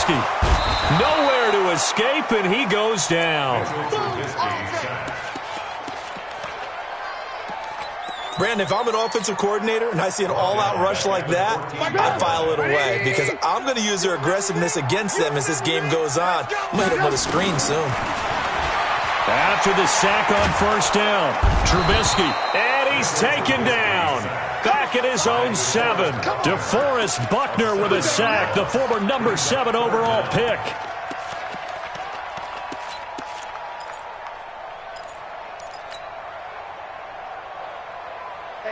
Trubisky. Nowhere to escape, and he goes down. Brandon, if I'm an offensive coordinator and I see an all-out rush like that, I file it away because I'm going to use their aggressiveness against them as this game goes on. I'm going to hit them with a screen soon. After the sack on first down, Trubisky, and he's taken down. Back at his own 7. DeForest Buckner with a sack, the former number 7 overall pick.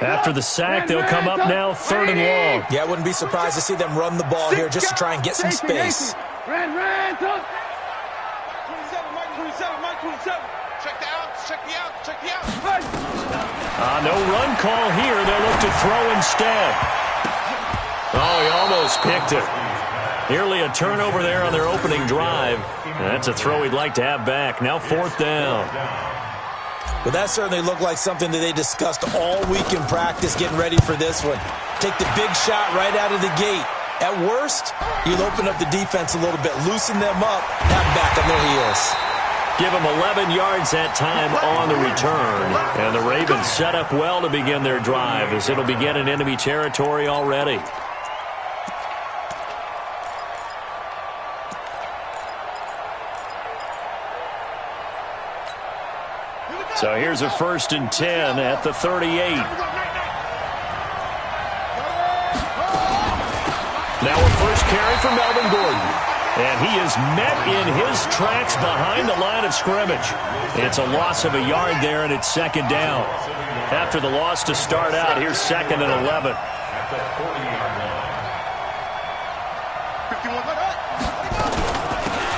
After the sack, they'll come up now 3rd and long. Yeah, I wouldn't be surprised to see them run the ball here just to try and get some space. Ran, 27, Mike 27. Check the out. No run call here. They'll look to throw instead. Oh, he almost picked it. Nearly a turnover there on their opening drive. That's a throw he'd like to have back. Now 4th down. Well, that certainly looked like something that they discussed all week in practice getting ready for this one. Take the big shot right out of the gate. At worst, you'll open up the defense a little bit, loosen them up, have back on their heels. Give them 11 yards that time on the return. And the Ravens set up well to begin their drive as it'll begin in enemy territory already. So here's a 1st and 10 at the 38. Now a first carry for Melvin Gordon. And he is met in his tracks behind the line of scrimmage. It's a loss of a yard there, and it's 2nd down. After the loss to start out, here's 2nd and 11.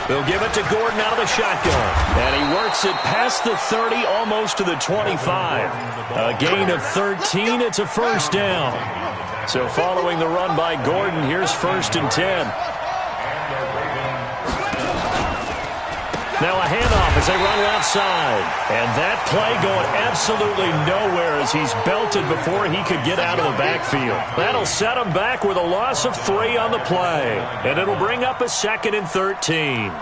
They'll give it to Gordon out of the shotgun. And he works it past the 30, almost to the 25. A gain of 13. It's a 1st down. So following the run by Gordon, here's 1st and 10. Now a handoff as they run left side. And that play going absolutely nowhere as he's belted before he could get out of the backfield. That'll set him back with a loss of 3 on the play. And it'll bring up a 2nd and 13.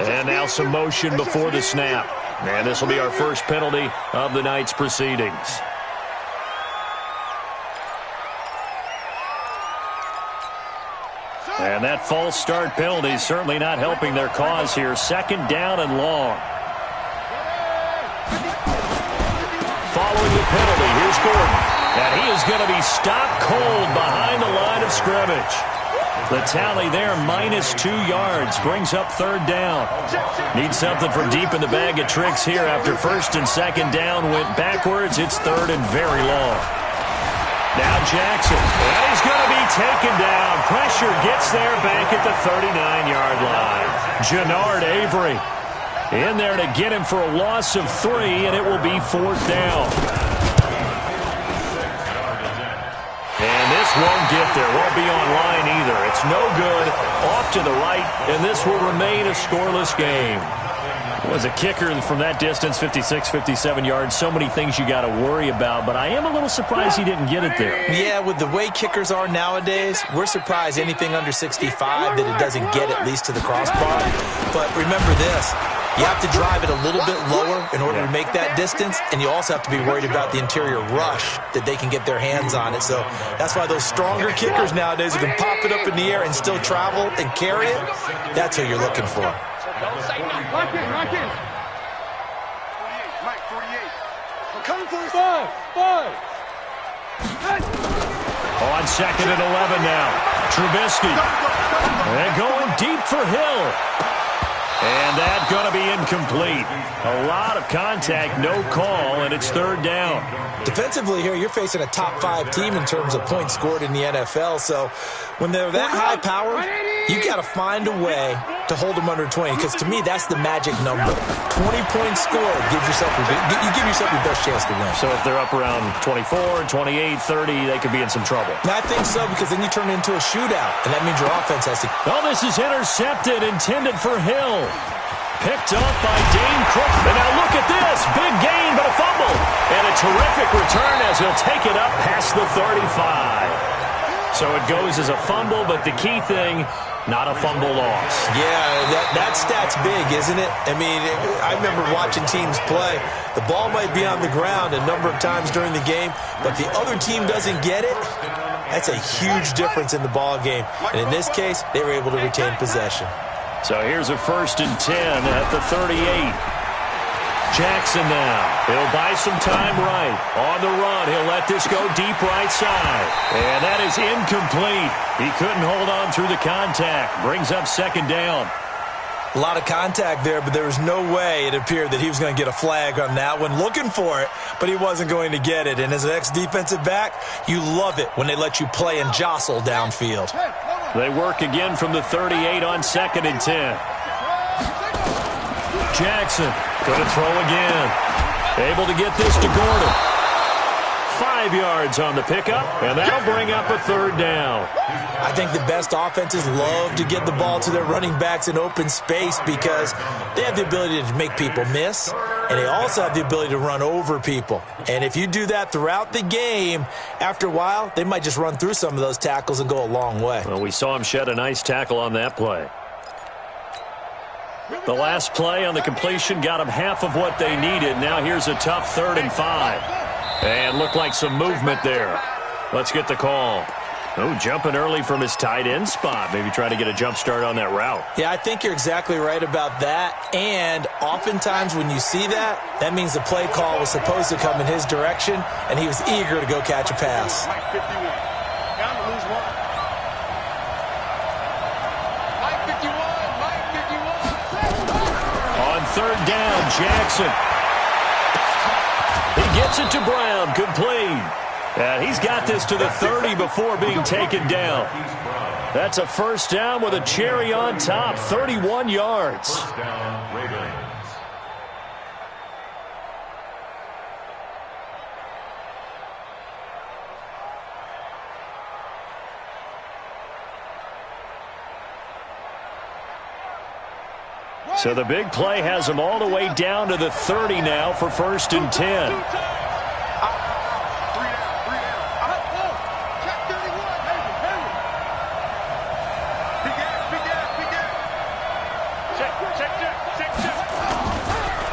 And now some motion before the snap. And this will be our first penalty of the night's proceedings. And that false start penalty certainly not helping their cause here. 2nd down and long. Following the penalty, here's Gordon. And he is going to be stopped cold behind the line of scrimmage. The tally there, -2 yards, brings up 3rd down. Need something from deep in the bag of tricks here after 1st and 2nd down went backwards. It's 3rd and very long. Now Jackson, and he's going to be taken down. Pressure gets there back at the 39-yard line. Jannard Avery in there to get him for a loss of 3, and it will be 4th down. And this won't get there. Won't be online either. It's no good. Off to the right, and this will remain a scoreless game. Was a kicker from that distance, 56, 57 yards. So many things you got to worry about, but I am a little surprised he didn't get it there. Yeah, with the way kickers are nowadays, we're surprised anything under 65 that it doesn't get at least to the crossbar. But remember this, you have to drive it a little bit lower in order to make that distance, and you also have to be worried about the interior rush that they can get their hands on it. So that's why those stronger kickers nowadays who can pop it up in the air and still travel and carry it, that's who you're looking for. Don't say nothing. Lock in. Mike, 48. I'm coming for you. 5. On 2nd and 11 now. Trubisky. And going deep for Hill. And that's going to be incomplete. A lot of contact, no call, and it's 3rd down. Defensively here, you're facing a top 5 team in terms of points scored in the NFL. So when they're that high powered, you got to find a way to hold them under 20, because to me, that's the magic number. 20 points scored, you give yourself your best chance to win. So if they're up around 24, 28, 30, they could be in some trouble. And I think so, because then you turn it into a shootout, and that means your offense has to... Oh, this is intercepted, intended for Hill. Picked up by Dane Cook. And now look at this. Big gain, but a fumble. And a terrific return as he'll take it up past the 35. So it goes as a fumble, but the key thing, not a fumble loss. Yeah, that stat's big, isn't it? I mean, I remember watching teams play. The ball might be on the ground a number of times during the game, but the other team doesn't get it. That's a huge difference in the ball game. And in this case, they were able to retain possession. So here's a 1st and 10 at the 38. Jackson now. He'll buy some time right. On the run, he'll let this go deep right side. And that is incomplete. He couldn't hold on through the contact. Brings up 2nd down. A lot of contact there, but there was no way it appeared that he was going to get a flag on that one. Looking for it, but he wasn't going to get it. And as an ex-defensive back, you love it when they let you play and jostle downfield. They work again from the 38 on 2nd and 10. Jackson going to throw again. Able to get this to Gordon. 5 yards on the pickup, and that'll bring up a 3rd down. I think the best offenses love to get the ball to their running backs in open space because they have the ability to make people miss, and they also have the ability to run over people. And if you do that throughout the game, after a while, they might just run through some of those tackles and go a long way. Well, we saw him shed a nice tackle on that play. The last play on the completion got them half of what they needed. Now here's a tough 3rd and 5. And looked like some movement there. Let's get the call. Oh, jumping early from his tight end spot. Maybe try to get a jump start on that route. Yeah, I think you're exactly right about that. And oftentimes when you see that, that means the play call was supposed to come in his direction, and he was eager to go catch a pass. Mike 51. Down to lose 1. Mike 51. On 3rd down, Jackson. He gets it to Brown, complete. And he's got this to the 30 before being taken down. That's a 1st down with a cherry on top, 31 yards. First down, Ravens. So the big play has them all the way down to the 30 now for 1st and 10.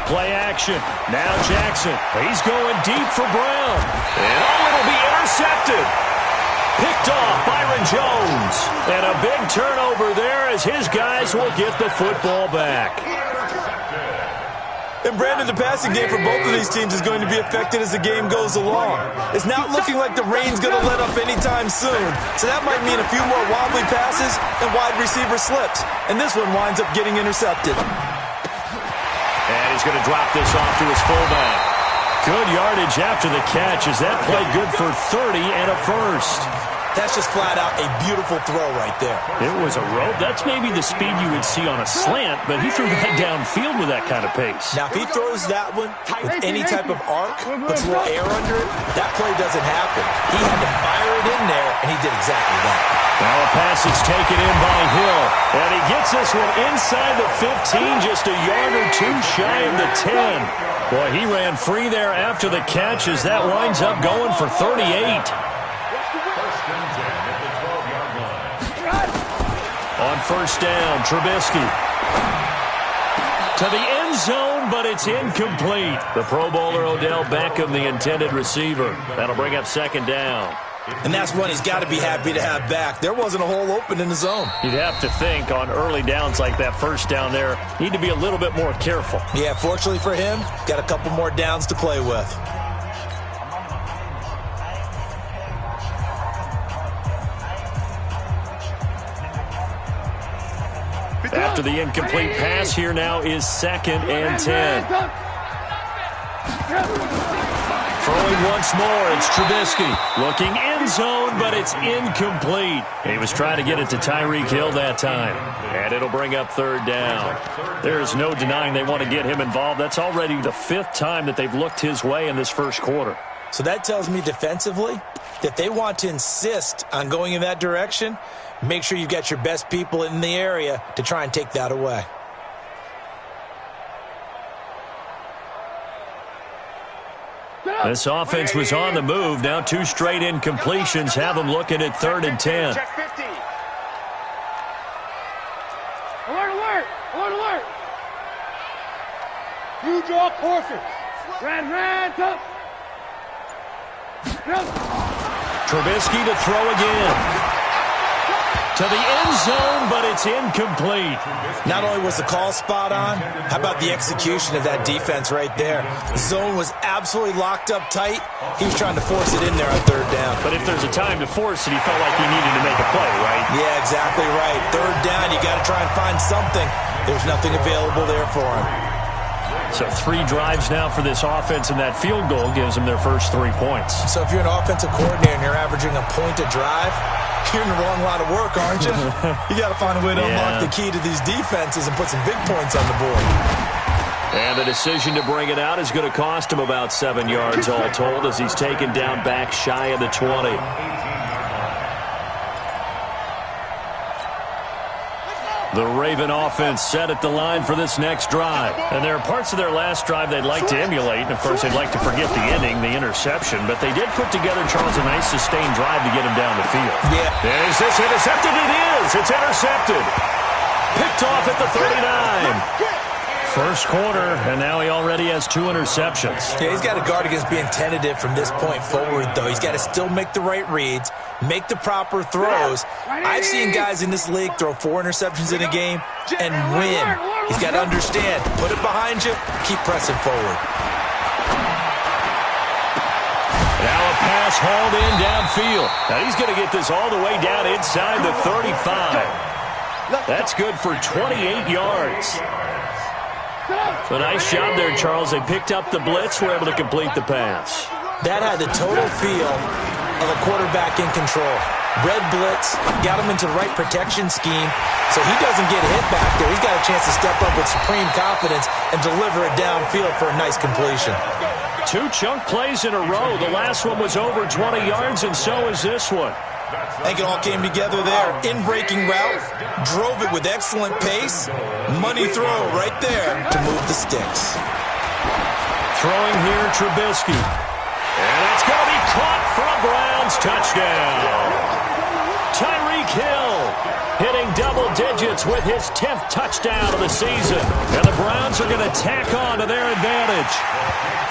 Play action. Now Jackson. He's going deep for Brown. And it'll be intercepted. Picked off Byron Jones. And a big turnover there as his guys will get the football back. And Brandon, the passing game for both of these teams is going to be affected as the game goes along. It's not looking like the rain's going to let up anytime soon. So that might mean a few more wobbly passes and wide receiver slips. And this one winds up getting intercepted. And he's going to drop this off to his fullback. Good yardage after the catch. Is that play good for 30 and a 1st? That's just flat out a beautiful throw right there. It was a rope. That's maybe the speed you would see on a slant, but he threw that downfield with that kind of pace. Now, if he throws that one with any type of arc, puts a little air under it, that play doesn't happen. He had to fire it in there, and he did exactly that. Now a pass is taken in by Hill, and he gets this one inside the 15, just a yard or two shy of the 10. Boy, he ran free there after the catch as that winds up going for 38. On 1st down, Trubisky. To the end zone, but it's incomplete. The Pro Bowler Odell Beckham, the intended receiver. That'll bring up 2nd down. And that's one he's got to be happy to have back. There wasn't a hole open in the zone. You'd have to think on early downs like that 1st down there, need to be a little bit more careful. Yeah, fortunately for him, got a couple more downs to play with. After the incomplete pass, here now is 2nd and 10. Throwing once more, it's Trubisky. Looking end zone, but it's incomplete. He was trying to get it to Tyreek Hill that time. And it'll bring up 3rd down. There's no denying they want to get him involved. That's already the 5th time that they've looked his way in this 1st quarter. So that tells me defensively that they want to insist on going in that direction. Make sure you've got your best people in the area to try and take that away. This offense was on the move. Now 2 straight incompletions have them looking at 3rd and 10. Check 50. Alert, alert! Alert, alert! You draw courses. Red, up. Trubisky to throw again. To the end zone, but it's incomplete. Not only was the call spot on, how about the execution of that defense right there? The zone was absolutely locked up tight. He was trying to force it in there on 3rd down. But if there's a time to force it, he felt like he needed to make a play, right? Yeah, exactly right. 3rd down, you got to try and find something. There's nothing available there for him. So 3 drives now for this offense, and that field goal gives them their first 3 points. So if you're an offensive coordinator and you're averaging a point a drive, you're in the wrong line of work, aren't you? You got to find a way to unlock the key to these defenses and put some big points on the board. And the decision to bring it out is going to cost him about 7 yards all told as he's taken down back shy of the 20. The Raven offense set at the line for this next drive. And there are parts of their last drive they'd like to emulate. And, of course, they'd like to forget the ending, the interception. But they did put together, Charles, a nice sustained drive to get him down the field. Yeah. Is this intercepted? It is. It's intercepted. Picked off at the 39. First quarter, and now he already has 2 interceptions. Yeah, he's got to guard against being tentative from this point forward, though. He's got to still make the right reads, make the proper throws. I've seen guys in this league throw 4 interceptions in a game and win. He's got to understand, put it behind you, keep pressing forward. Now a pass hauled in downfield. Now he's going to get this all the way down inside the 35. That's good for 28 yards. So nice job there, Charles. They picked up the blitz, were able to complete the pass. That had the total feel of a quarterback in control. Red blitz, got him into the right protection scheme, so he doesn't get hit back there. He's got a chance to step up with supreme confidence and deliver it downfield for a nice completion. 2 chunk plays in a row. The last one was over 20 yards, and so is this one. I think it all came together there. In-breaking route, drove it with excellent pace. Money throw right there to move the sticks. Throwing here, Trubisky. And that's going to be caught for a Browns touchdown. Tyreek Hill hitting double digits with his 10th touchdown of the season. And the Browns are going to tack on to their advantage.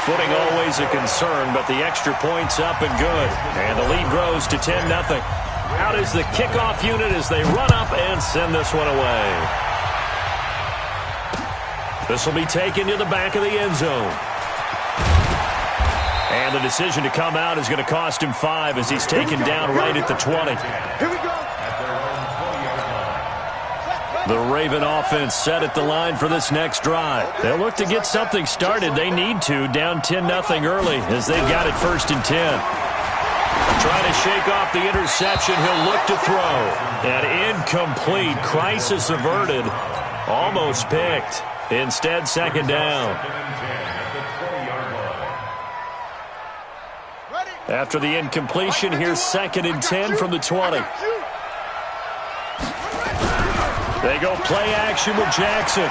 Footing always a concern, but the extra point's up and good. And the lead grows to 10-0. Out is the kickoff unit as they run up and send this one away. This will be taken to the back of the end zone. And the decision to come out is going to cost him 5 as he's taken down right at the 20. Here we go. The Raven offense set at the line for this next drive. They'll look to get something started. They need to, down 10-0 early as they've got it 1st and 10. Trying to shake off the interception. He'll look to throw. And incomplete. Crisis averted. Almost picked. Instead, 2nd down. After the incompletion, here's 2nd and 10 from the 20. They go play action with Jackson.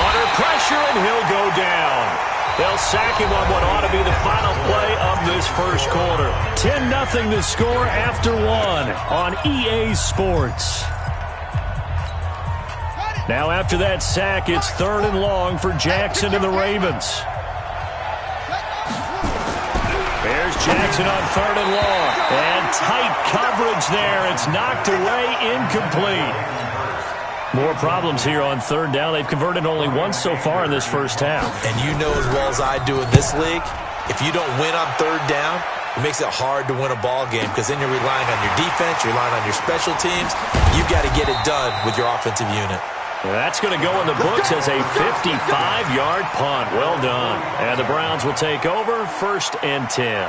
Under pressure, and he'll go down. They'll sack him on what ought to be the final play of this first quarter. 10-0 the score after 1 on EA Sports. Now after that sack, it's 3rd and long for Jackson and the Ravens. There's Jackson on 3rd and long. And tight coverage there. It's knocked away, incomplete. More problems here on 3rd down. They've converted only once so far in this first half. And you know as well as I do in this league, if you don't win on 3rd down, it makes it hard to win a ball game because then you're relying on your defense, you're relying on your special teams. You've got to get it done with your offensive unit. That's going to go in the books as a 55-yard punt. Well done. And the Browns will take over 1st and 10.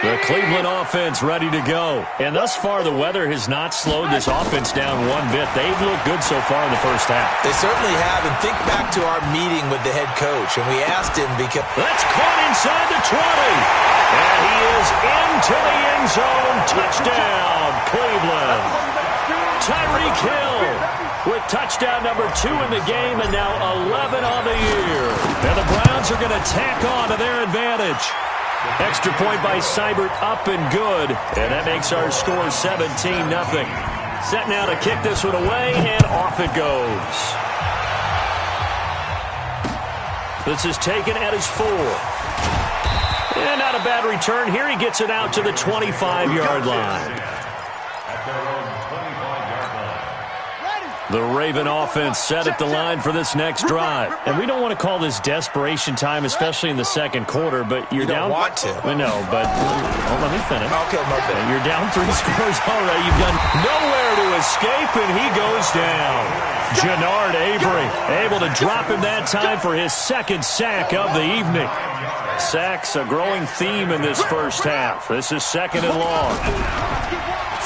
The Cleveland offense ready to go. And thus far, the weather has not slowed this offense down one bit. They've looked good so far in the first half. They certainly have. And think back to our meeting with the head coach. And we asked him because... That's caught inside the 20. And he is into the end zone. Touchdown, Cleveland. Tyreek Hill with touchdown number 2 in the game and now 11 on the year. And the Browns are going to tack on to their advantage. Extra point by Seibert, up and good. And that makes our score 17-0. Set now to kick this one away, and off it goes. This is taken at his 4. And not a bad return here. He gets it out to the 25-yard line. The Raven offense set at the line for this next drive. And we don't want to call this desperation time, especially in the second quarter, but you're down. You don't want to. I know, but let me finish. Okay, my bad. You're down 3 scores already. You've done nowhere to escape, and he goes down. Jannard Avery able to drop him that time for his second sack of the evening. Sacks a growing theme in this first half. This is 2nd and long.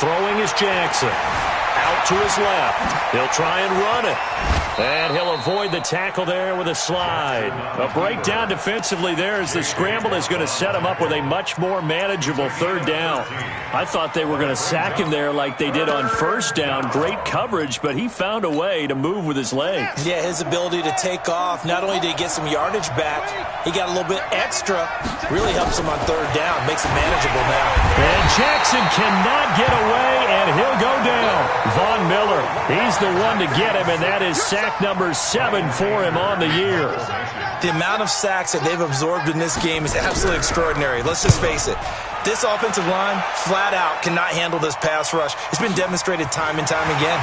Throwing is Jackson. Out to his left. He'll try and run it. And he'll avoid the tackle there with a slide. A breakdown defensively there as the scramble is going to set him up with a much more manageable 3rd down. I thought they were going to sack him there like they did on 1st down. Great coverage, but he found a way to move with his legs. Yeah, his ability to take off, not only did he get some yardage back, he got a little bit extra. Really helps him on 3rd down. Makes it manageable now. And Jackson cannot get away, and he'll go down. Von Miller, he's the one to get him, and that is sack number 7 for him on the year. The amount of sacks that they've absorbed in this game is absolutely extraordinary. Let's just face it. This offensive line, flat out, cannot handle this pass rush. It's been demonstrated time and time again.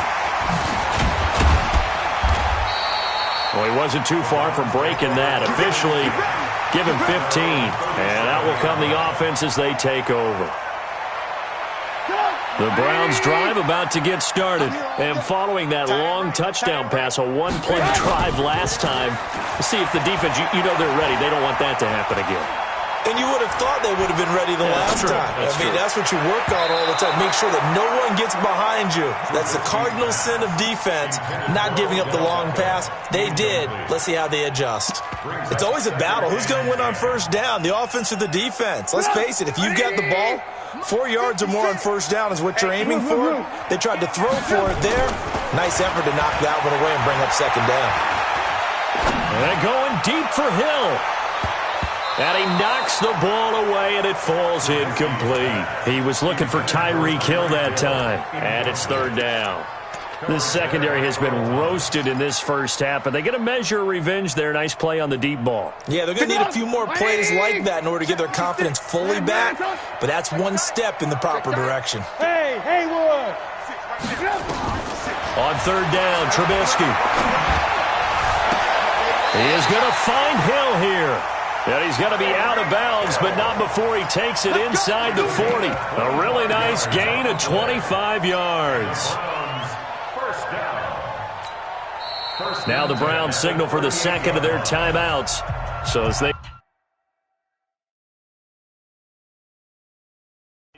Well, he wasn't too far from breaking that. Officially, give him 15. And out will come the offense as they take over. The Browns drive about to get started. And following that long touchdown pass, a one-play drive last time, see if the defense, you know they're ready. They don't want that to happen again. And you would have thought they would have been ready the last time. That's what you work on all the time. Make sure that no one gets behind you. That's the cardinal sin of defense, not giving up the long pass. They did. Let's see how they adjust. It's always a battle. Who's going to win on 1st down, the offense or the defense? Let's face it, if you've got the ball, 4 yards or more on 1st down is what you're aiming for. They tried to throw for it there. Nice effort to knock that one away and bring up 2nd down. And going deep for Hill. And he knocks the ball away, and it falls incomplete. He was looking for Tyreek Hill that time. And it's 3rd down. This secondary has been roasted in this first half, but they get a measure of revenge there. Nice play on the deep ball. Yeah, they're going to need a few more plays like that in order to get their confidence fully back, but that's one step in the proper direction. Hey, Haywood! On 3rd down, Trubisky. He is going to find Hill here. And he's going to be out of bounds, but not before he takes it inside the 40. A really nice gain of 25 yards. Now the Browns signal for the second of their timeouts. So as they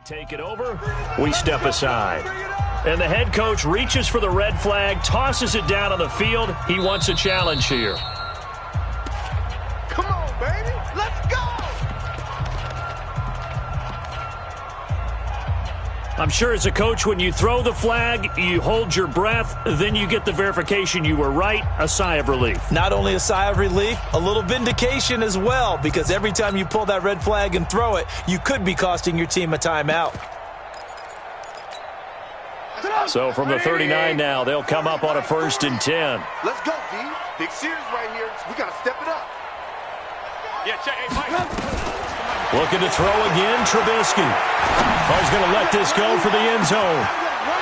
take it over, we step aside. And the head coach reaches for the red flag, tosses it down on the field. He wants a challenge here. Come on, baby. Let's go! I'm sure as a coach, when you throw the flag, you hold your breath, then you get the verification you were right, a sigh of relief. Not only a sigh of relief, a little vindication as well, because every time you pull that red flag and throw it, you could be costing your team a timeout. So from the 39 now, they'll come up on a 1st and 10. Let's go, D. Big series right here. We got to step it up. Yeah, check. Hey, Mike. Looking to throw again, Trubisky. He's going to let this go for the end zone.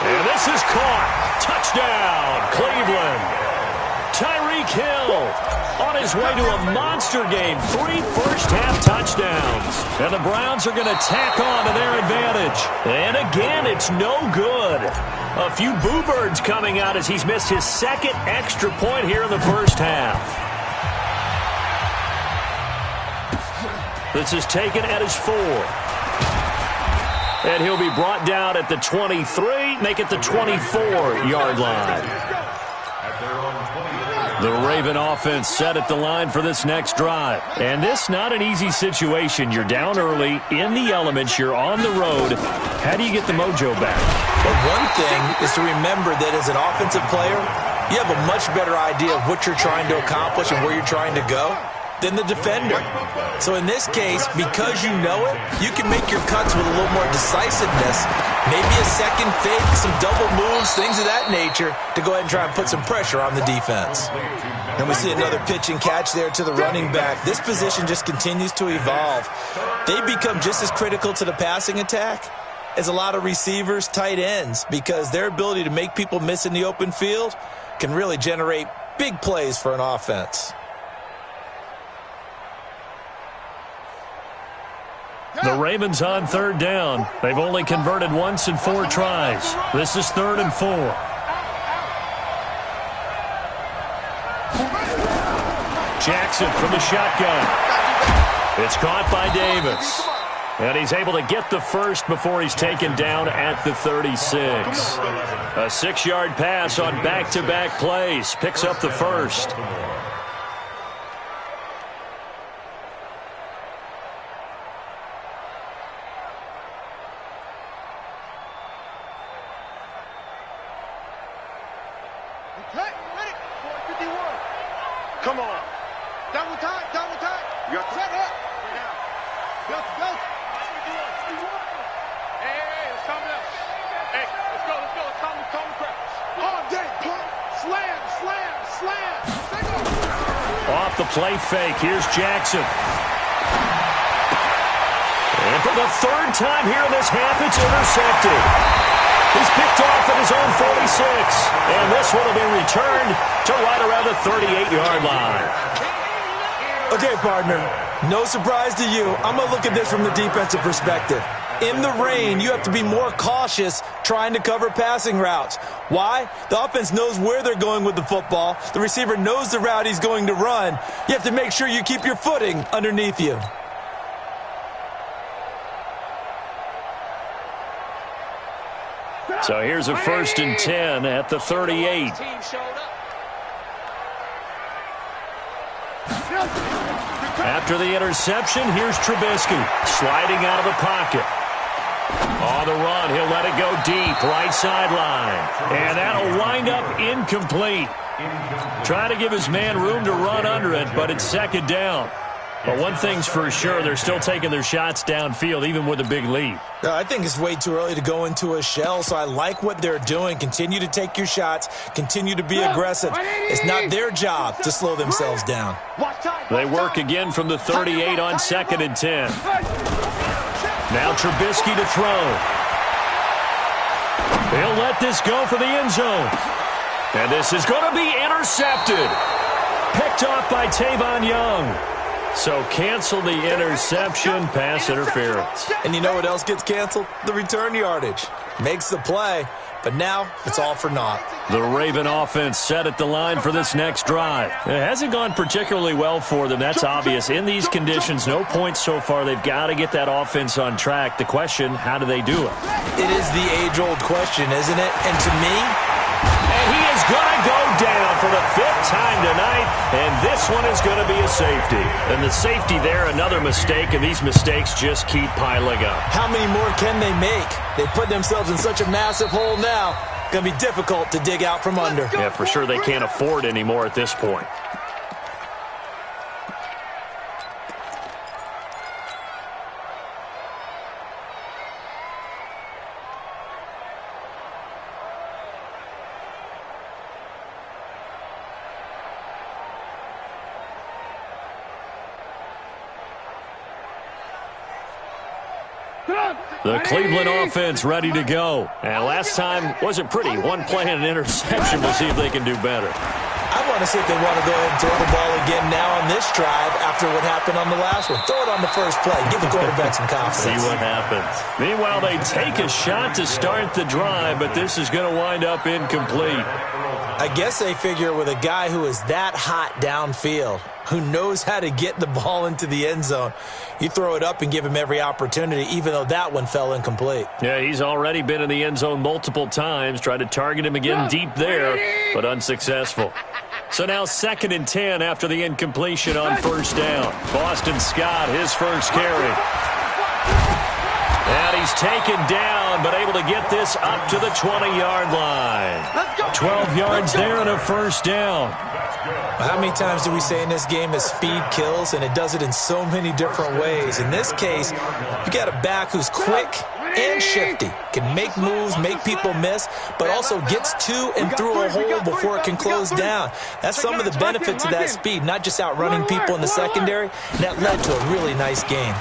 And this is caught. Touchdown, Cleveland. Tyreek Hill on his way to a monster game. 3 first-half touchdowns. And the Browns are going to tack on to their advantage. And again, it's no good. A few boo birds coming out as he's missed his 2nd extra point here in the first half. This is taken at his 4. And he'll be brought down at the 23, make it the 24-yard line. The Raven offense set at the line for this next drive. And this not an easy situation. You're down early, in the elements, you're on the road. How do you get the mojo back? Well, one thing is to remember that as an offensive player, you have a much better idea of what you're trying to accomplish and where you're trying to go than the defender. So in this case, because you know it, you can make your cuts with a little more decisiveness, maybe a second fake, some double moves, things of that nature, to go ahead and try and put some pressure on the defense. And we see another pitch and catch there to the running back. This position just continues to evolve. They become just as critical to the passing attack as a lot of receivers, tight ends, because their ability to make people miss in the open field can really generate big plays for an offense. The Ravens on third down. They've only converted once in 4 tries. This is 3rd and 4. Jackson from the shotgun. It's caught by Davis. And he's able to get the first before he's taken down at the 36. A 6-yard pass on back-to-back plays. Picks up the first. Come on. Double time, double time. You got set up. Go. Hey, it's coming up. Hey, let's go. It's time to practice. All day, pump, slam. Off the play fake, here's Jackson. And for the 3rd time here in this half, it's intercepted. He's picked off at his own 46. And this one will be returned to right around the 38-yard line. Okay, partner, no surprise to you. I'm going to look at this from the defensive perspective. In the rain, you have to be more cautious trying to cover passing routes. Why? The offense knows where they're going with the football. The receiver knows the route he's going to run. You have to make sure you keep your footing underneath you. So here's a 1st and 10 at the 38. After the interception, here's Trubisky sliding out of the pocket. On the run, he'll let it go deep, right sideline. And that'll wind up incomplete. Trying to give his man room to run under it, but it's 2nd down. But one thing's for sure, they're still taking their shots downfield, even with a big lead. I think it's way too early to go into a shell, so I like what they're doing. Continue to take your shots. Continue to be aggressive. It's not their job to slow themselves down. They work again from the 38 on 2nd and 10. Now Trubisky to throw. He'll let this go for the end zone. And this is going to be intercepted. Picked off by Tavon Young. So cancel the interception, pass interference. And you know what else gets canceled? The return yardage. Makes the play, but now it's all for naught. The Raven offense set at the line for this next drive. It hasn't gone particularly well for them, that's obvious. In these conditions, no points so far. They've got to get that offense on track. The question, how do they do it? It is the age-old question, isn't it? And to me, and he is going to go down for the 5th time tonight, and this one is going to be a safety. And the safety there, another mistake, and these mistakes just keep piling up. How many more can they make? They put themselves in such a massive hole now. Going to be difficult to dig out from under. Yeah, for sure they can't afford anymore at this point. The Cleveland offense ready to go. And last time wasn't pretty. One play and an interception. We'll see if they can do better. I want to see if they want to go ahead and throw the ball again now on this drive after what happened on the last one. Throw it on the first play. Give the quarterback some confidence. See what happens. Meanwhile, they take a shot to start the drive, but this is going to wind up incomplete. I guess they figure with a guy who is that hot downfield, who knows how to get the ball into the end zone, you throw it up and give him every opportunity, even though that one fell incomplete. Yeah, he's already been in the end zone multiple times. Tried to target him again deep there, but unsuccessful. So now 2nd and 10 after the incompletion on 1st down. Boston Scott, his first carry. And he's taken down, but able to get this up to the 20-yard line. 12 yards there and a first down. How many times do we say in this game that speed kills, and it does it in so many different ways? In this case, you got a back who's quick and shifty, can make moves, make people miss, but also gets to and through a hole before it can close down. That's some of the benefits of that speed, not just outrunning people in the secondary. And that led to a really nice game.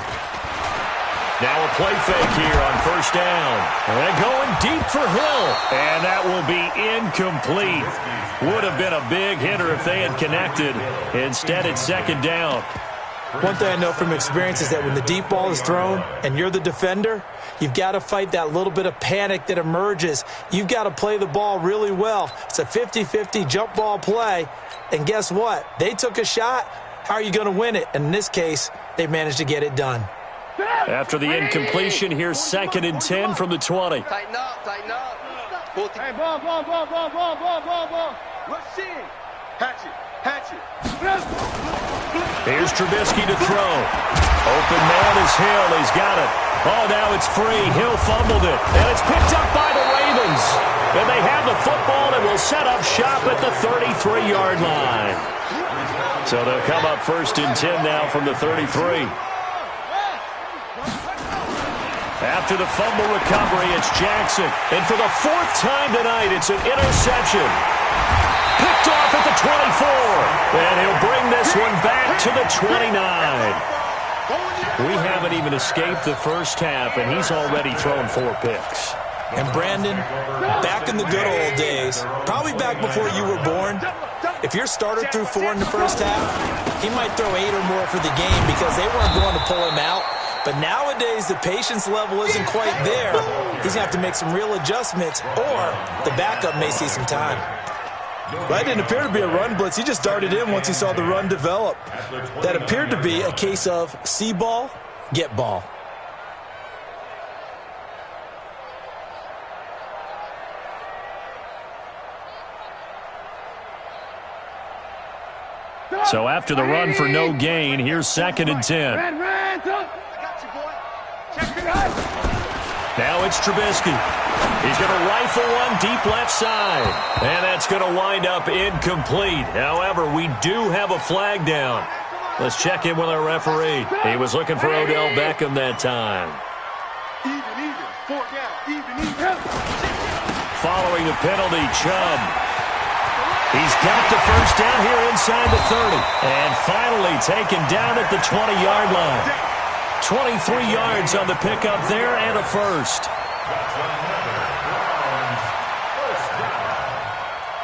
Now a play fake here on first down. And going deep for Hill. And that will be incomplete. Would have been a big hitter if they had connected. Instead, it's second down. One thing I know from experience is that when the deep ball is thrown and you're the defender, you've got to fight that little bit of panic that emerges. You've got to play the ball really well. It's a 50-50 jump ball play. And guess what? They took a shot. How are you going to win it? And in this case, they managed to get it done. After the incompletion, here's 2nd and 10 from the 20. Tighten up, tighten up. Hey, ball. Let's see. Hatch it. Here's Trubisky to throw. Open man is Hill. He's got it. Oh, now it's free. Hill fumbled it. And it's picked up by the Ravens. And they have the football and will set up shop at the 33-yard line. So they'll come up 1st and 10 now from the 33. After the fumble recovery, it's Jackson. And for the 4th time tonight, it's an interception. Picked off at the 24. And he'll bring this one back to the 29. We haven't even escaped the first half, and he's already thrown 4 picks. And Brandon, back in the good old days, probably back before you were born, if your starter threw 4 in the first half, he might throw 8 or more for the game because they weren't going to pull him out. But nowadays, the patience level isn't quite there. He's going to have to make some real adjustments, or the backup may see some time. Well, that didn't appear to be a run blitz. He just darted in once he saw the run develop. That appeared to be a case of see ball, get ball. So after the run for no gain, here's 2nd and 10. Now it's Trubisky. He's going to rifle one deep left side. And that's going to wind up incomplete. However, we do have a flag down. Let's check in with our referee. He was looking for Odell Beckham that time. Even. 4 down. Even. Following the penalty, Chubb. He's got the first down here inside the 30. And finally taken down at the 20-yard line. 23 yards on the pickup there and a first.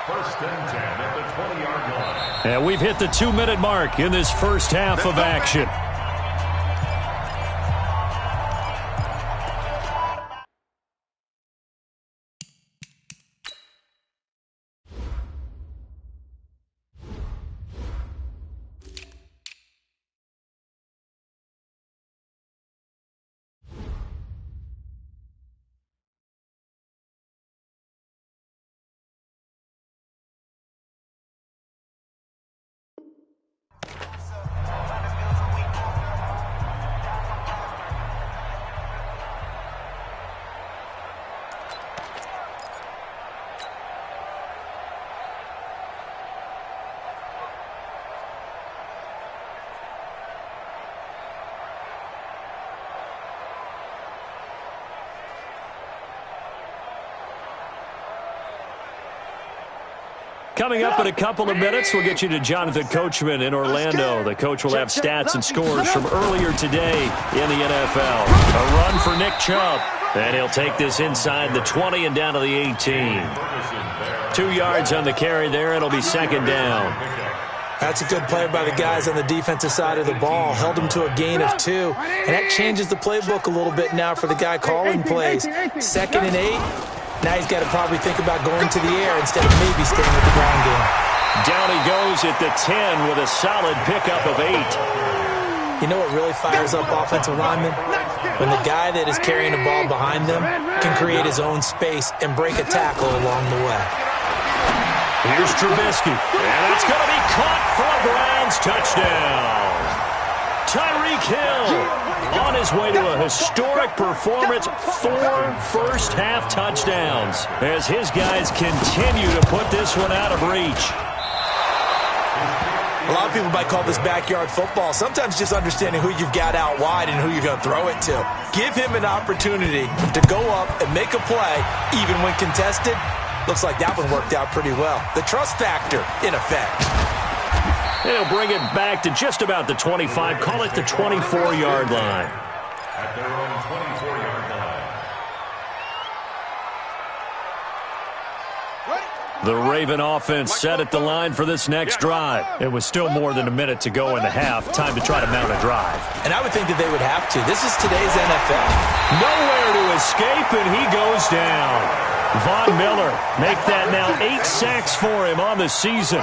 First and 10 at the 20-yard line. And we've hit the 2-minute mark in this first half of action. Coming up in a couple of minutes, we'll get you to Jonathan Coachman in Orlando. The coach will have stats and scores from earlier today in the NFL. A run for Nick Chubb. And he'll take this inside the 20 and down to the 18. 2 yards on the carry there. It'll be 2nd down. That's a good play by the guys on the defensive side of the ball. Held them to a gain of 2. And that changes the playbook a little bit now for the guy calling plays. 2nd and 8. Now he's got to probably think about going to the air instead of maybe staying with the ground game. Down he goes at the 10 with a solid pickup of 8. You know what really fires up offensive linemen? When the guy that is carrying the ball behind them can create his own space and break a tackle along the way. Here's Trubisky. And it's going to be caught for a Browns touchdown. Tyreek Hill on his way to a historic performance, 4 first-half touchdowns, as his guys continue to put this one out of reach. A lot of people might call this backyard football. Sometimes just understanding who you've got out wide and who you're going to throw it to. Give him an opportunity to go up and make a play, even when contested. Looks like that one worked out pretty well. The trust factor in effect. And he'll bring it back to just about the 25. Call it the 24-yard line. At their own 24-yard line. The Raven offense set at the line for this next drive. It was still more than a minute to go in the half. Time to try to mount a drive. And I would think that they would have to. This is today's NFL. Nowhere to escape, and he goes down. Von Miller make that now 8 sacks for him on the season.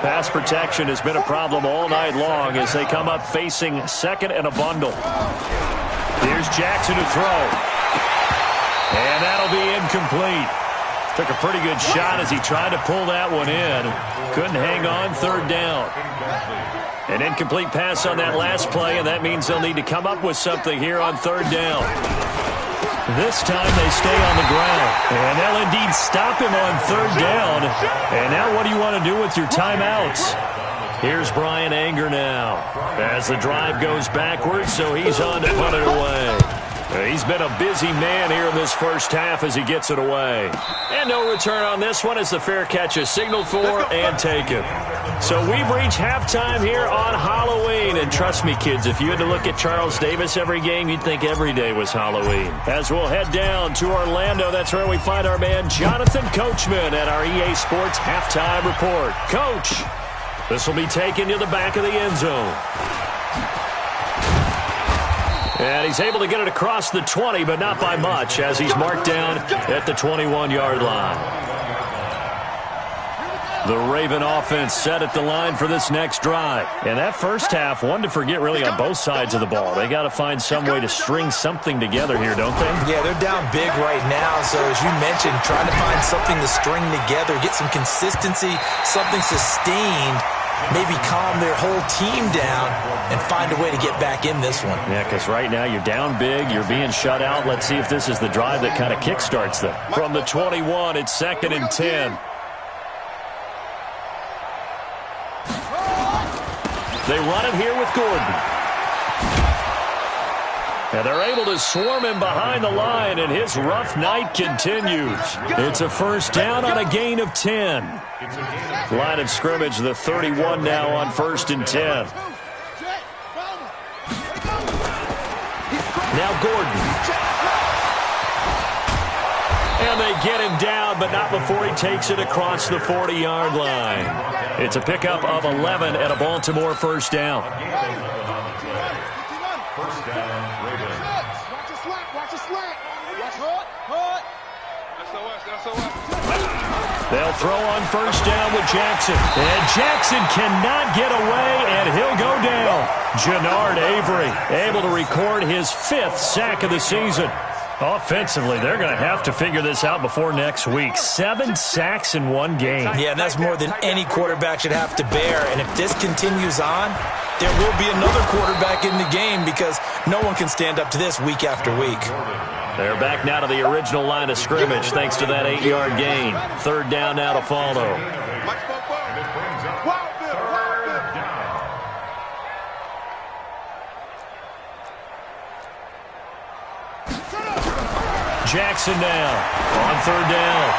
Pass protection has been a problem all night long as they come up facing second and a bundle. Here's Jackson to throw. And that'll be incomplete. Took a pretty good shot as he tried to pull that one in. Couldn't hang on, third down. An incomplete pass on that last play, and that means they'll need to come up with something here on third down. This time they stay on the ground, and they'll indeed stop him on third down. And now what do you want to do with your timeouts? Here's Brian Anger now as the drive goes backwards, so he's on to put it away. He's been a busy man here in this first half as he gets it away. And no return on this one as the fair catch is signaled for and taken. So we've reached halftime here on Halloween. And trust me, kids, if you had to look at Charles Davis every game, you'd think every day was Halloween. As we'll head down to Orlando, that's where we find our man Jonathan Coachman at our EA Sports Halftime Report. Coach, this will be taken to the back of the end zone. And he's able to get it across the 20, but not by much, as he's marked down at the 21-yard line. The Raven offense set at the line for this next drive. And that first half, one to forget really on both sides of the ball. They got to find some way to string something together here, don't they? Yeah, they're down big right now. So as you mentioned, trying to find something to string together, get some consistency, something sustained, maybe calm their whole team down and find a way to get back in this one. Yeah, because right now you're down big, you're being shut out. Let's see if this is the drive that kind of kickstarts them. From the 21, it's 2nd and 10. They run it here with Gordon. And they're able to swarm him behind the line, and his rough night continues. It's a first down on a gain of 10. Line of scrimmage, the 31 now on 1st and 10. Now Gordon. And they get him down, but not before he takes it across the 40-yard line. It's a pickup of 11 and a Baltimore first down. First down, Ravens. Watch the slant. They'll throw on first down with Jackson. And Jackson cannot get away, and he'll go down. Jannard Avery able to record his 5th sack of the season. Offensively, they're going to have to figure this out before next week. 7 sacks in one game. Yeah, and that's more than any quarterback should have to bear. And if this continues on, there will be another quarterback in the game because no one can stand up to this week after week. They're back now to the original line of scrimmage thanks to that 8-yard gain. Third down now to follow. Jackson now on third down.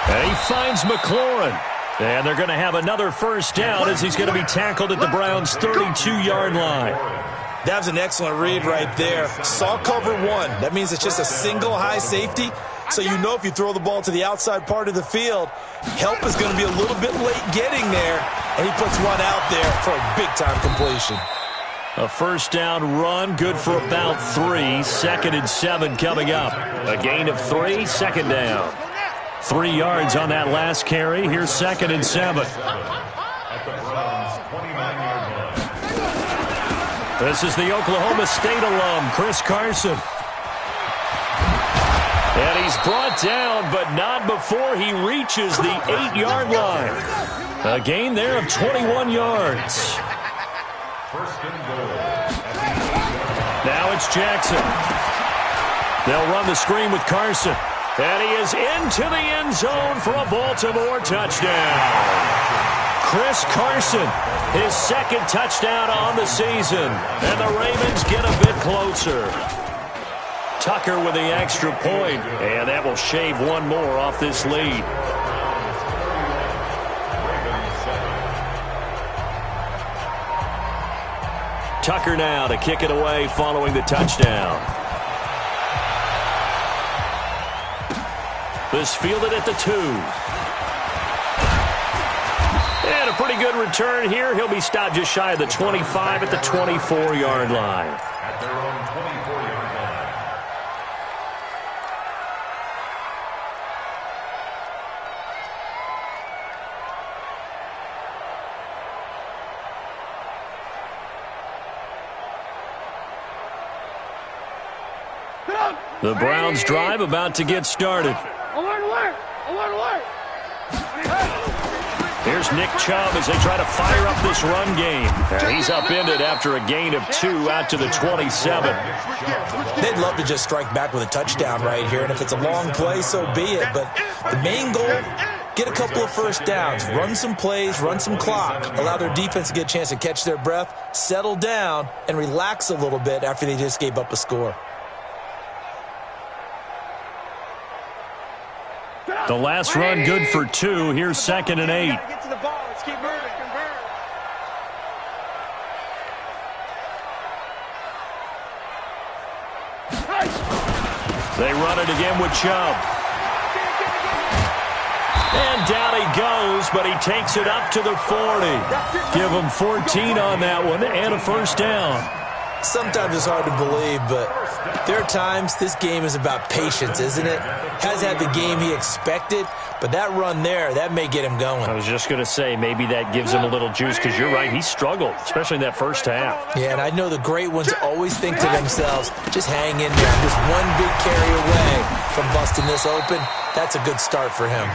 And he finds McLaurin. And they're going to have another first down as he's going to be tackled at the Browns' 32-yard line. That was an excellent read right there. Saw cover 1. That means it's just a single high safety. So you know if you throw the ball to the outside part of the field, help is going to be a little bit late getting there. And he puts one out there for a big-time completion. A first down run, good for about 3. 2nd and 7 coming up. A gain of 3, second down. 3 yards on that last carry. Here's 2nd and 7. At the Browns' 29-yard line. This is the Oklahoma State alum, Chris Carson. And he's brought down, but not before he reaches the 8-yard line. A gain there of 21 yards. First and goal. Now it's Jackson. They'll run the screen with Carson. And he is into the end zone for a Baltimore touchdown. Chris Carson, his second touchdown on the season. And the Ravens get a bit closer. Tucker with the extra point. And that will shave one more off this lead. Tucker now to kick it away following the touchdown. This fielded at the 2. And a pretty good return here. He'll be stopped just shy of the 25 at the 24-yard line. At their own 24-yard line. The Browns drive about to get started. Here's Nick Chubb as they try to fire up this run game. And he's upended after a gain of 2 out to the 27. They'd love to just strike back with a touchdown right here, and if it's a long play, so be it. But the main goal, get a couple of first downs, run some plays, run some clock, allow their defense to get a chance to catch their breath, settle down, and relax a little bit after they just gave up a score. The last run good for 2. Here's 2nd and 8. Get to the ball. Let's keep moving. They run it again with Chubb. And down he goes, but he takes it up to the 40. Give him 14 on that one and a first down. Sometimes it's hard to believe, but there are times this game is about patience, isn't it? Has had the game he expected, but that run there, that may get him going. I was just going to say, maybe that gives him a little juice, because you're right, he struggled, especially in that first half. Yeah, and I know the great ones always think to themselves, just hang in there. Just one big carry away from busting this open. That's a good start for him.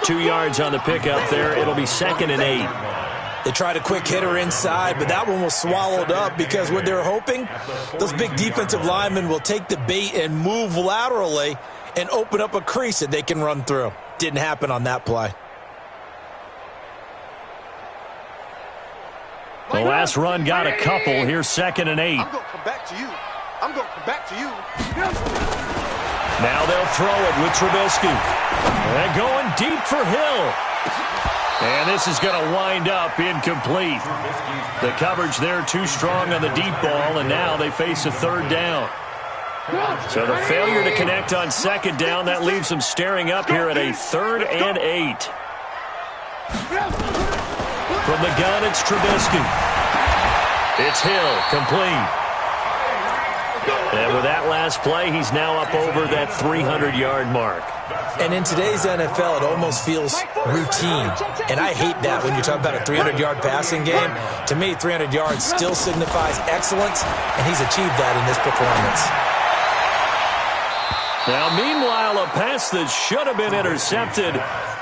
2 yards on the pickup there. It'll be 2nd and 8. They tried a quick hitter inside, but that one was swallowed up because what they're hoping, those big defensive linemen will take the bait and move laterally and open up a crease that they can run through. Didn't happen on that play. The last run got a couple. Here's 2nd and 8. I'm going to come back to you. I'm going to come back to you. Now they'll throw it with Trubisky. And going deep for Hill. And this is going to wind up incomplete. The coverage there too strong on the deep ball, and now they face a 3rd down. So the failure to connect on 2nd down, that leaves them staring up here at a 3rd and 8. From the gun, it's Trubisky. It's Hill, complete. And with that last play, he's now up over that 300-yard mark. And in today's NFL, it almost feels routine. And I hate that when you talk about a 300-yard passing game. To me, 300 yards still signifies excellence, and he's achieved that in this performance. Now, meanwhile, a pass that should have been intercepted,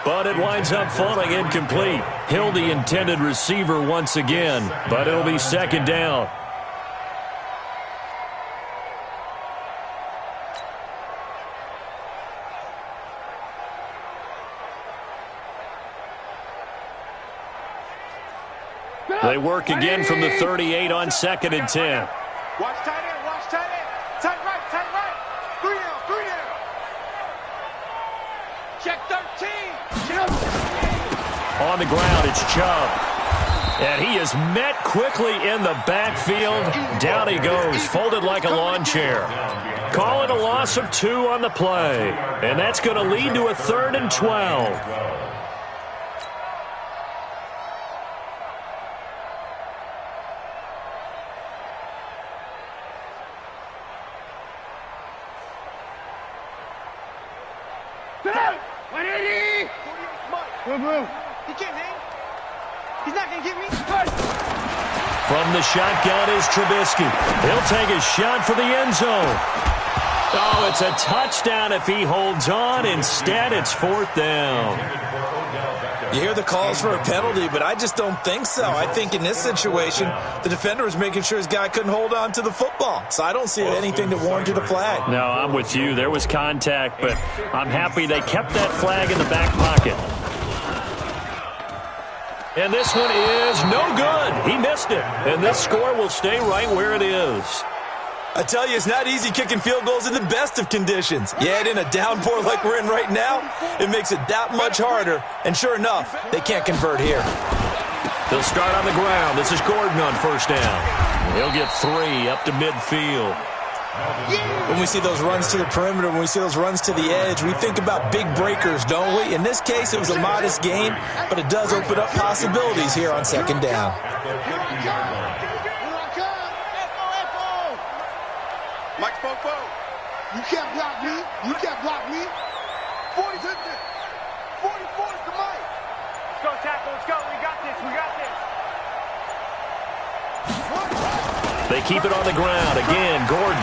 but it winds up falling incomplete. Hill, the intended receiver once again, but it'll be 2nd down. They work again from the 38 on 2nd and 10. Watch tight end, watch tight end. Tight right, tight right. 3 down, 3 down. Check 13. On the ground, it's Chubb. And he is met quickly in the backfield. Down he goes, folded like a lawn chair. Call it a loss of 2 on the play. And that's going to lead to a 3rd and 12. He can't hang. He's not going to get me. From the shotgun is Trubisky. He'll take a shot for the end zone. Oh, it's a touchdown if he holds on. Instead, it's 4th down. You hear the calls for a penalty, but I just don't think so. I think in this situation, the defender was making sure his guy couldn't hold on to the football. So I don't see anything to warrant a flag. No, I'm with you. There was contact, but I'm happy they kept that flag in the back pocket. And this one is no good. He missed it. And this score will stay right where it is. I tell you, it's not easy kicking field goals in the best of conditions. You add in a downpour like we're in right now, it makes it that much harder. And sure enough, they can't convert here. They'll start on the ground. This is Gordon on first down. He'll get 3 up to midfield. When we see those runs to the perimeter, when we see those runs to the edge, we think about big breakers, don't we? In this case, it was a modest gain, but it does open up possibilities here on second down. Mike Fofo. You can't block me. You can't block me. 44 is the Mike. Let's go, tackle. Let's go. We got this. We got this. They keep it on the ground. Again, Gordon.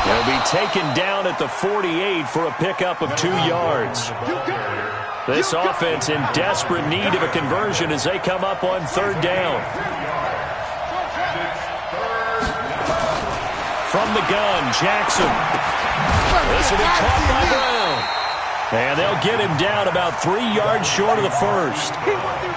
He'll be taken down at the 48 for a pickup of 2 yards. This offense in desperate need of a conversion as they come up on third down. From the gun, Jackson. This will be caught by Brown. And they'll get him down about 3 yards short of the first.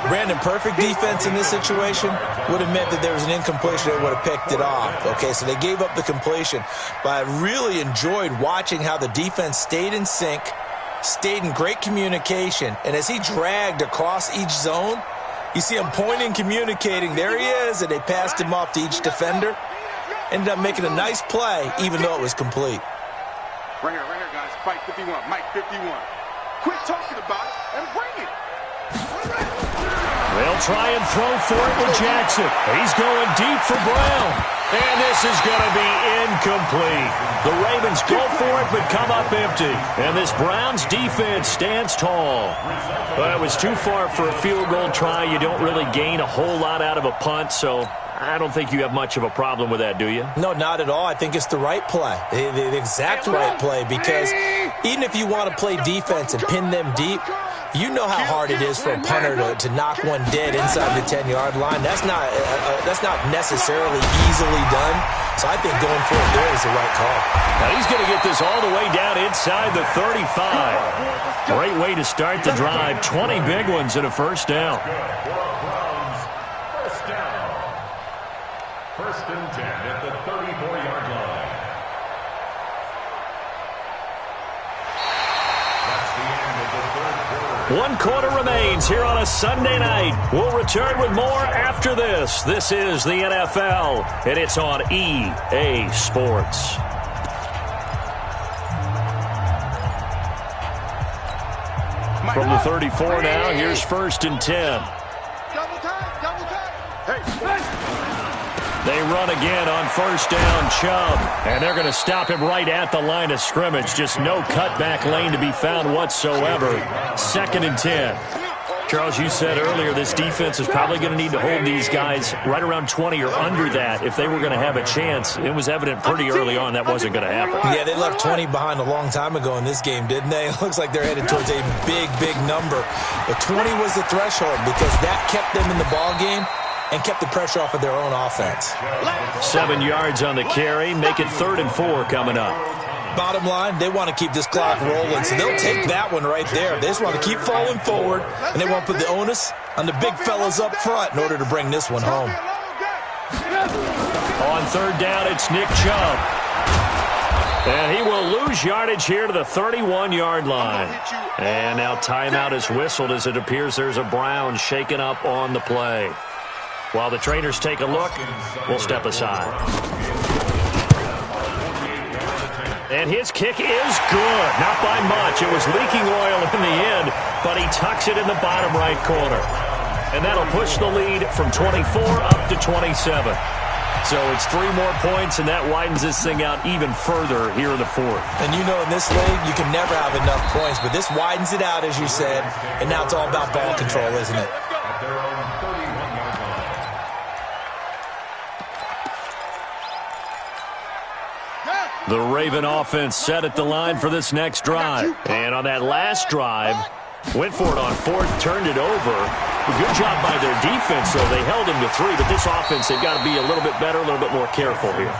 Brandon, perfect defense in this situation would have meant that there was an incompletion. They would have picked it off. Okay, so they gave up the completion. But I really enjoyed watching how the defense stayed in sync, stayed in great communication. And as he dragged across each zone, you see him pointing, communicating. There he is, and they passed him off to each defender. Ended up making a nice play, even though it was complete. Right here, guys. Fight 51. Mike 51. Quit talking about it and bring it. They'll try and throw for it with Jackson. He's going deep for Brown. And this is going to be incomplete. The Ravens go for it but come up empty. And this Browns defense stands tall. Well, it was too far for a field goal try. You don't really gain a whole lot out of a punt, so I don't think you have much of a problem with that, do you? No, not at all. I think it's the right play, the exact right play, because even if you want to play defense and pin them deep, you know how hard it is for a punter to knock one dead inside the 10-yard line. That's not necessarily easily done. So I think going for it there is the right call. Now he's going to get this all the way down inside the 35. Great way to start the drive. 20 big ones and a first down. First and 10 at the 34-yard line. That's the end of the third quarter. 1 quarter remains here on a Sunday night. We'll return with more after this. This is the NFL, and it's on EA Sports. From the 34 now, here's first and 10. Double time. Hey. They run again on first down, Chubb. And they're going to stop him right at the line of scrimmage. Just no cutback lane to be found whatsoever. Second and 10. Charles, you said earlier this defense is probably going to need to hold these guys right around 20 or under that if they were going to have a chance. It was evident pretty early on that wasn't going to happen. Yeah, they left 20 behind a long time ago in this game, didn't they? It looks like they're headed towards a big number. But 20 was the threshold because that kept them in the ball game and kept the pressure off of their own offense. 7 yards on the carry. Make it 3rd and 4 coming up. Bottom line, they want to keep this clock rolling, so they'll take that one right there. They just want to keep falling forward, and they want to put the onus on the big fellas up front in order to bring this one home. On third down, it's Nick Chubb. And he will lose yardage here to the 31-yard line. And now timeout is whistled as it appears there's a Brown shaken up on the play. While the trainers take a look, we'll step aside. And his kick is good. Not by much. It was leaking oil in the end, but he tucks it in the bottom right corner. And that'll push the lead from 24 up to 27. So it's 3 more points, and that widens this thing out even further here in the 4th. And you know in this league, you can never have enough points, but this widens it out, as you said, and now it's all about ball control, isn't it? The Raven offense set at the line for this next drive. And on that last drive, Went for it on fourth, turned it over. Good job by their defense, though. They held him to 3, but this offense, they've got to be a little bit better, a little bit more careful here.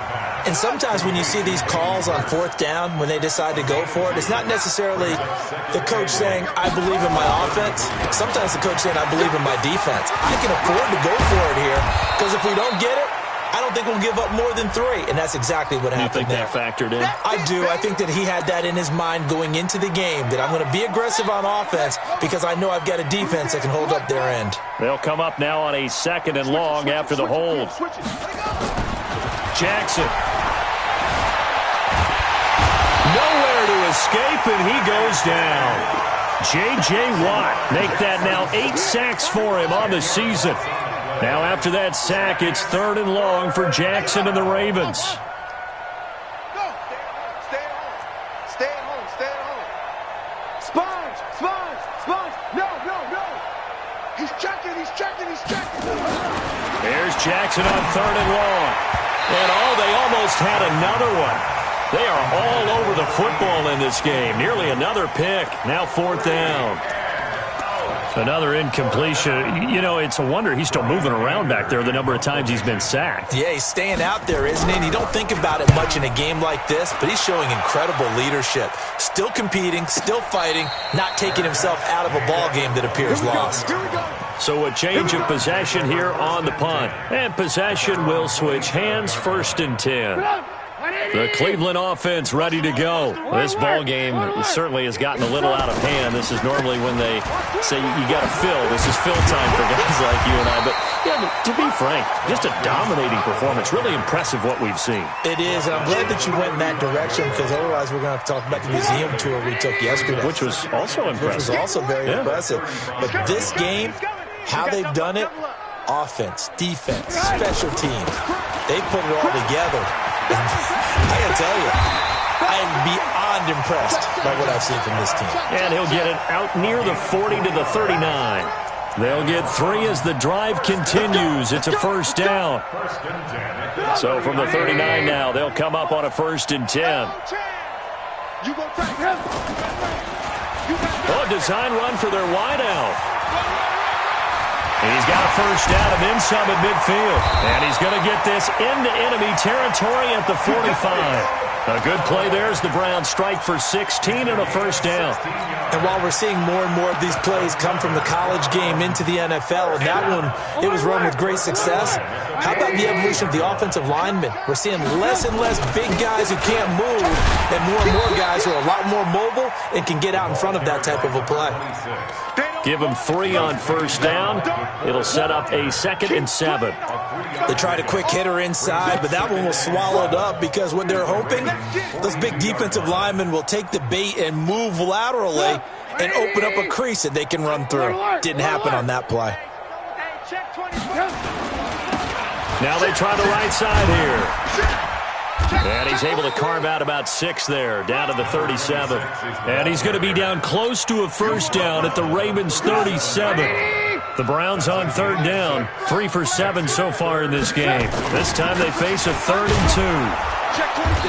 And sometimes when you see these calls on fourth down, when they decide to go for it, it's not necessarily the coach saying, I believe in my offense. Sometimes the coach saying, I believe in my defense. I can afford to go for it here, because if we don't get it, I don't think we'll give up more than 3, and that's exactly what happened there. You think that factored in? I do. I think that he had that in his mind going into the game, that I'm going to be aggressive on offense because I know I've got a defense that can hold up their end. They'll come up now on a 2nd and long after the hold. Jackson. Nowhere to escape, and he goes down. J.J. Watt make that now 8 sacks for him on the season. Now after that sack, it's 3rd and long for Jackson and the Ravens. Stay at home. Stay at home. Stay at home. Sponge. No. He's checking. There's Jackson on 3rd and long. And they almost had another one. They are all over the football in this game. Nearly another pick. Now 4th down. Another incompletion. You know, it's a wonder he's still moving around back there the number of times he's been sacked. Yeah, he's staying out there, isn't he? And you don't think about it much in a game like this, but he's showing incredible leadership. Still competing, still fighting, not taking himself out of a ball game that appears lost. So a change of possession here on the punt. And possession will switch hands, 1st and 10. The Cleveland offense ready to go. This ball game certainly has gotten a little out of hand. This is normally when they say you got to fill. This is fill time for guys like you and I. But yeah, to be frank, just a dominating performance. Really impressive what we've seen. It is, and I'm glad that you went in that direction because otherwise we're going to have to talk about the museum tour we took yesterday. Which was also impressive. Which was also very impressive. But this game, how they've done it, offense, defense, special teams, they put it all together. I gotta tell you, I am beyond impressed by what I've seen from this team. And he'll get it out near the 40 to the 39. They'll get 3 as the drive continues. It's a 1st down. So from the 39 now, they'll come up on a 1st and 10. Oh, design run for their wideout. He's got a 1st down and then some at midfield. And he's going to get this into enemy territory at the 45. A good play there as the Browns strike for 16 and a 1st down. And while we're seeing more and more of these plays come from the college game into the NFL, and that one, it was run with great success, how about the evolution of the offensive linemen? We're seeing less and less big guys who can't move and more guys who are a lot more mobile and can get out in front of that type of a play. Give them 3 on 1st down. It'll set up a 2nd and 7. They tried a quick hitter inside, but that one was swallowed up because what they're hoping, those big defensive linemen will take the bait and move laterally and open up a crease that they can run through. Didn't happen on that play. Now they try the right side here. And he's able to carve out about 6 there, down to the 37. And he's going to be down close to a 1st down at the Ravens 37. The Browns on 3rd down, 3 for 7 so far in this game. This time they face a 3rd and 2.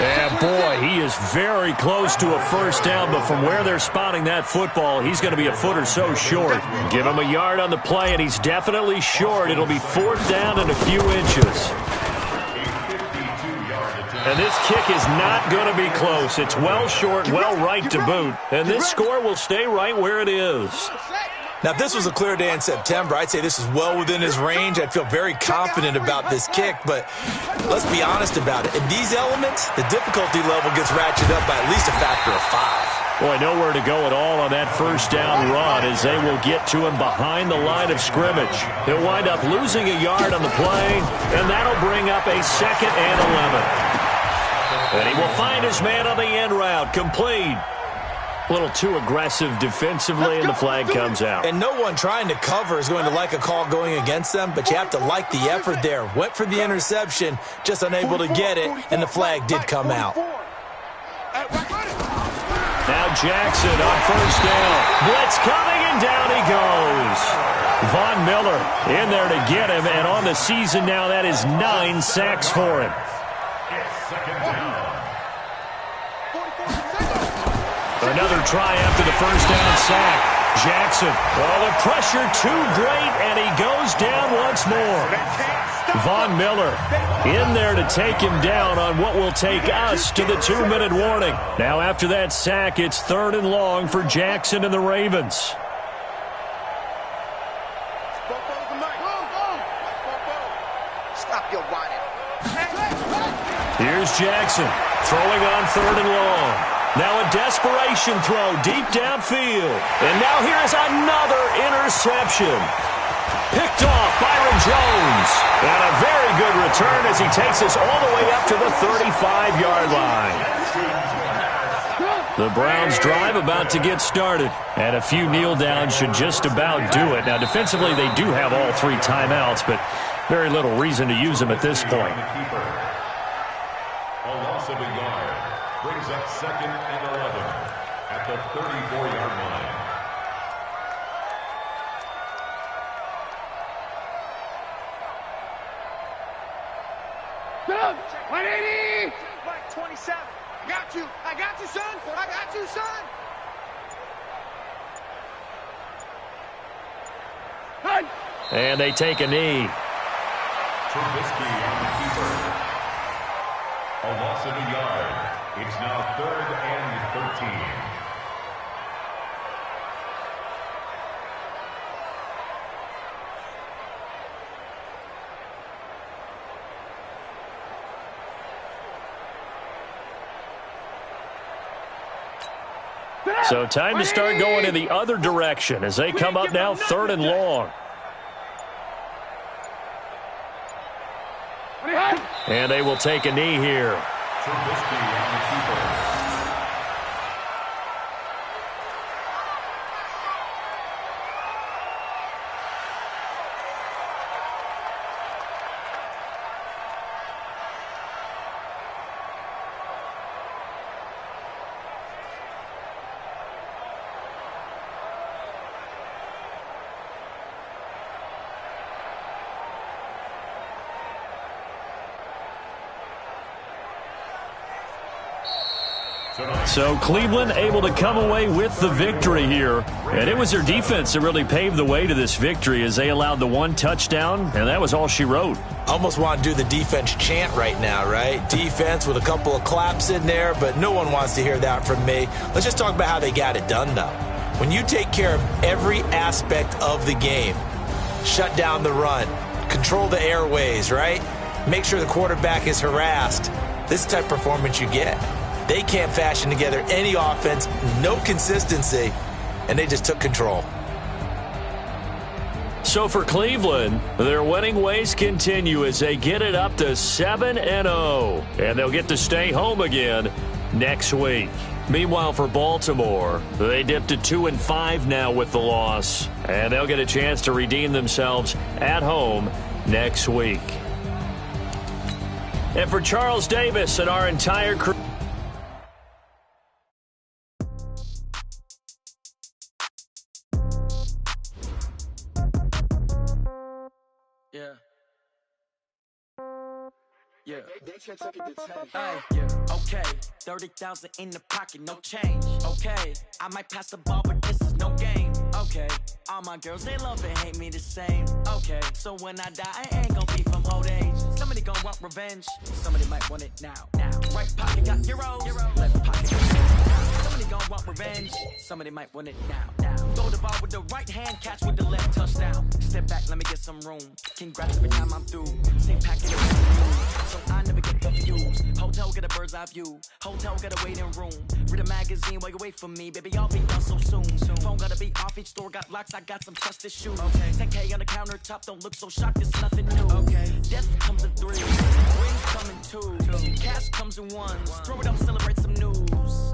And boy, he is very close to a 1st down, but from where they're spotting that football, he's going to be a foot or so short. Give him a yard on the play, and he's definitely short. It'll be 4th down and a few inches. And this kick is not going to be close. It's well short, well right to boot. And this score will stay right where it is. Now, if this was a clear day in September, I'd say this is well within his range. I'd feel very confident about this kick, but let's be honest about it. In these elements, the difficulty level gets ratcheted up by at least a factor of 5. Boy, nowhere to go at all on that 1st down run as they will get to him behind the line of scrimmage. He'll wind up losing a yard on the play, and that'll bring up a 2nd and 11. And he will find his man on the end route, complete. A little too aggressive defensively, and the flag comes out. And no one trying to cover is going to like a call going against them, but you have to like the effort there. Went for the interception, just unable to get it, and the flag did come out. Now Jackson on 1st down. Blitz coming, and down he goes. Von Miller in there to get him, and on the season now, that is 9 sacks for him. Another try after the 1st down sack. Jackson. Oh, the pressure too great, and he goes down once more. Von Miller in there to take him down on what will take us to the 2-minute warning. Now after that sack, it's 3rd and long for Jackson and the Ravens. Stop your whining. Here's Jackson throwing on 3rd and long. Now a desperation throw deep downfield. And now here is another interception. Picked off Byron Jones. And a very good return as he takes us all the way up to the 35-yard line. The Browns drive about to get started. And a few kneel downs should just about do it. Now defensively they do have all 3 timeouts, but very little reason to use them at this point. A loss of a yard brings up 2nd and 11 at the 34-yard line. Get up! 180! Like 27. I got you, son! I got you, son! Run! And they take a knee. Trubisky on the keeper. A loss of a yard. It's now 3rd and 13. So time to start going in the other direction as they come up now 3rd and long. And they will take a knee here. Trubisky on the keeper. So Cleveland able to come away with the victory here. And it was their defense that really paved the way to this victory as they allowed the 1 touchdown, and that was all she wrote. I almost want to do the defense chant right now, right? Defense with a couple of claps in there, but no one wants to hear that from me. Let's just talk about how they got it done, though. When you take care of every aspect of the game, shut down the run, control the airways, right? Make sure the quarterback is harassed. This is the type of performance you get. They can't fashion together any offense, no consistency, and they just took control. So for Cleveland, their winning ways continue as they get it up to 7-0. And they'll get to stay home again next week. Meanwhile, for Baltimore, they dipped to 2-5 now with the loss. And they'll get a chance to redeem themselves at home next week. And for Charles Davis and our entire crew, Okay, 30,000 in the pocket, no change. Okay, I might pass the ball, but this is no game. Okay, all my girls, they love and hate me the same. Okay, so when I die, I ain't gonna be from old age. Somebody gonna want revenge, somebody might want it now. Right pocket got euros, left pocket got euros. Somebody gonna want revenge, somebody might want it now. Throw the ball with the right hand, catch with the left, touchdown. Step back, let me get some room. Congrats every time I'm through. Same packet of so I never get confused. Hotel get a bird's eye view. Hotel get a waiting room. Read a magazine while you wait for me. Baby, I'll be done so soon. Phone gotta be off, each store got locks. I got some trusted shoes. 10K on the countertop, don't look so shocked, it's nothing new. Death comes in 3, rings come in 2, cash comes in 1. Throw it up, celebrate some news.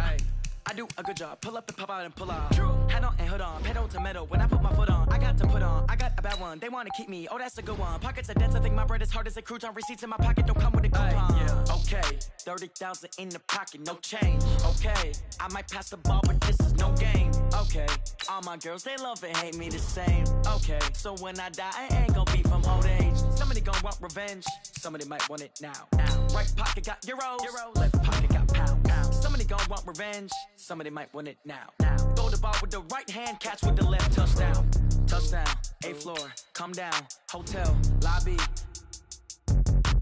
I do a good job. Pull up and pop out and pull out. Head on and hood on. Pedal to metal. When I put my foot on, I got to put on. I got a bad one. They want to keep me. Oh, that's a good one. Pockets are dense. I think my bread is hard as a crouton. Receipts in my pocket don't come with a coupon. Okay, 30,000 in the pocket, no change. Okay, I might pass the ball, but this is no game. Okay, all my girls, they love and hate me the same. Okay, so when I die, I ain't gonna be from old age. Somebody gonna want revenge. Somebody might want it now. Right pocket got euros. Left pocket got pound. Somebody gonna want revenge. revenge. Somebody might want it now. Throw the ball with the right hand, catch with the left. Touchdown, touchdown. 8th floor, come down. Hotel, lobby.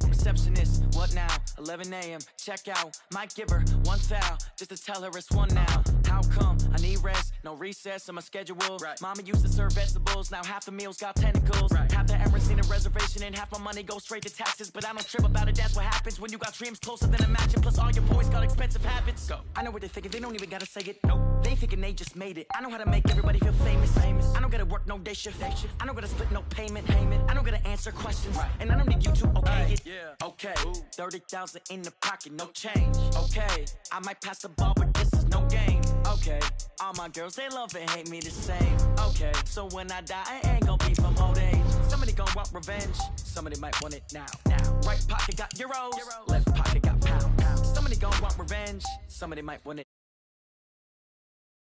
Receptionist, what now? 11 a.m. check out. Might give her one foul just to tell her it's one now. How come? I need rest, no recess in my schedule. Right. Mama used to serve vegetables, now half the meals got tentacles. Right. Half the Emirates need a reservation and half my money goes straight to taxes. But I don't trip about it, that's what happens when you got dreams closer than a matching. Plus all your boys got expensive habits. Go. I know what they're thinking, they don't even gotta say it. Nope. They thinking they just made it. I know how to make everybody feel famous. I don't gotta work no day shift. I don't gotta split no payment. I don't gotta answer questions. Right. And I don't need you to okay it. Yeah. Okay, 30,000 in the pocket, no change. Okay, I might pass the ball, but this is no game. Okay, all my girls, they love and hate me the same. Okay, so when I die, I ain't gonna be from old age. Somebody gon' want revenge, somebody might want it now. Right pocket got euros, left pocket got pounds. Somebody gon' want revenge, somebody might want it